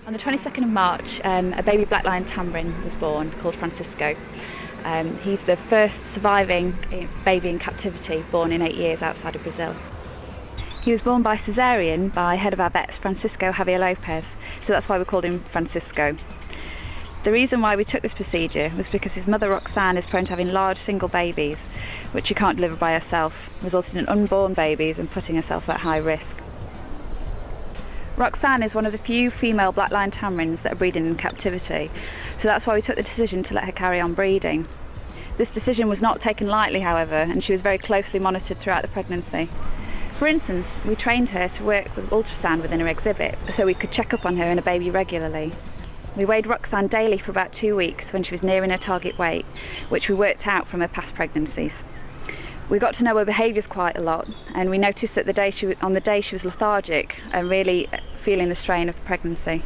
On the 22nd of March, a baby black lion tamarin was born called Francisco. He's the first surviving baby in captivity born in 8 years outside of Brazil. He was born by caesarean by head of our vets, Francisco Javier Lopez, so that's why we called him Francisco. The reason why we took this procedure was because his mother Roxanne is prone to having large single babies, which she can't deliver by herself, resulting in unborn babies and putting herself at high risk. Roxanne is one of the few female black lion tamarins that are breeding in captivity, so that's why we took the decision to let her carry on breeding. This decision was not taken lightly, however, and she was very closely monitored throughout the pregnancy. For instance, we trained her to work with ultrasound within her exhibit, so we could check up on her and her baby regularly. We weighed Roxanne daily for about 2 weeks when she was nearing her target weight, which we worked out from her past pregnancies. We got to know her behaviours quite a lot, and we noticed that on the day she was lethargic and really feeling the strain of pregnancy.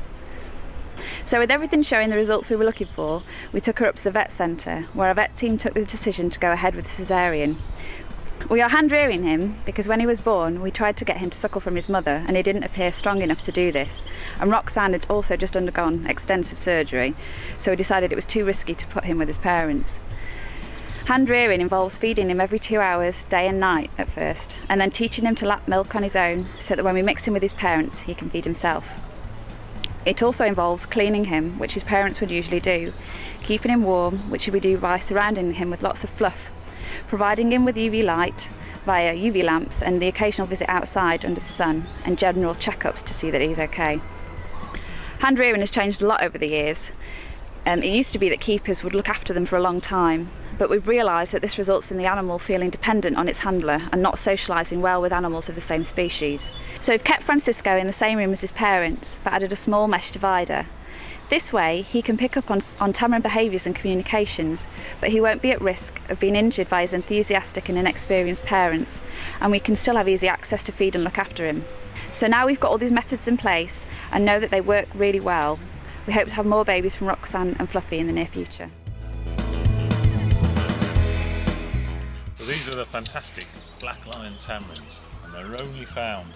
So with everything showing the results we were looking for, we took her up to the vet centre, where our vet team took the decision to go ahead with the caesarean. We are hand rearing him because when he was born we tried to get him to suckle from his mother and he didn't appear strong enough to do this, and Roxanne had also just undergone extensive surgery, so we decided it was too risky to put him with his parents. Hand rearing involves feeding him every 2 hours, day and night at first, and then teaching him to lap milk on his own so that when we mix him with his parents he can feed himself. It also involves cleaning him, which his parents would usually do, keeping him warm, which we do by surrounding him with lots of fluff, providing him with UV light via UV lamps and the occasional visit outside under the sun, and general checkups to see that he's okay. Hand rearing has changed a lot over the years. It used to be that keepers would look after them for a long time, but we've realised that this results in the animal feeling dependent on its handler and not socialising well with animals of the same species. So we've kept Francisco in the same room as his parents, but added a small mesh divider. This way he can pick up on tamarin behaviours and communications, but he won't be at risk of being injured by his enthusiastic and inexperienced parents, and we can still have easy access to feed and look after him. So now we've got all these methods in place and know that they work really well. We hope to have more babies from Roxanne and Fluffy in the near future. So these are the fantastic black lion tamarins, and they're only found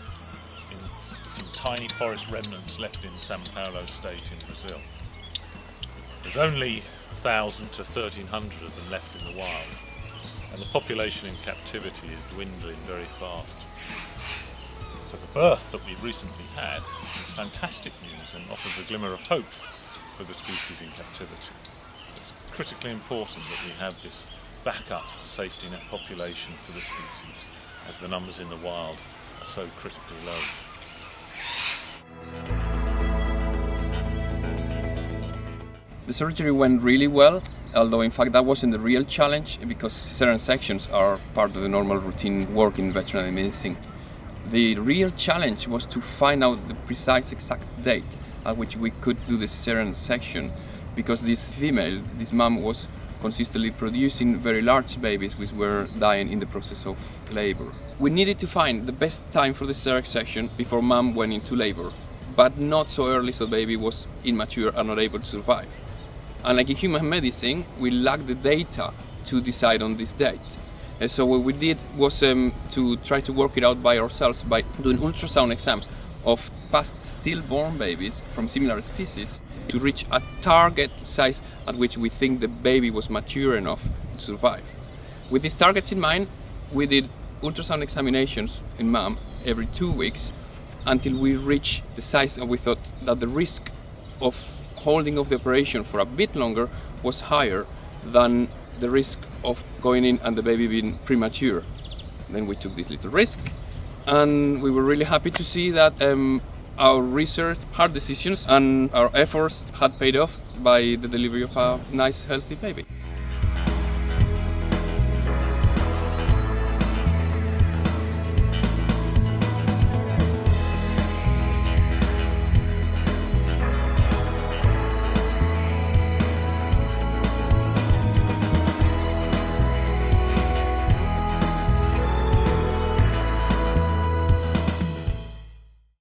in some tiny forest remnants left in São Paulo state in Brazil. There's only 1,000 to 1,300 of them left in the wild, and the population in captivity is dwindling very fast. So the birth that we've recently had is fantastic news and offers a glimmer of hope for the species in captivity. It's critically important that we have this backup safety net population for the species, as the numbers in the wild are so critically low. The surgery went really well, although in fact that wasn't the real challenge, because cesarean sections are part of the normal routine work in veterinary medicine. The real challenge was to find out the precise exact date at which we could do the cesarean section, because this female, this mom, was consistently producing very large babies which were dying in the process of labor. We needed to find the best time for the cesarean section before mom went into labor, but not so early so the baby was immature and not able to survive. And like in human medicine, we lacked the data to decide on this date. And so what we did was to try to work it out by ourselves by doing ultrasound exams of past stillborn babies from similar species to reach a target size at which we think the baby was mature enough to survive. With these targets in mind, we did ultrasound examinations in mom every 2 weeks until we reached the size that we thought that the risk of holding off the operation for a bit longer was higher than the risk of going in and the baby being premature. Then we took this little risk, and we were really happy to see that our research, hard decisions and our efforts had paid off by the delivery of a nice healthy baby.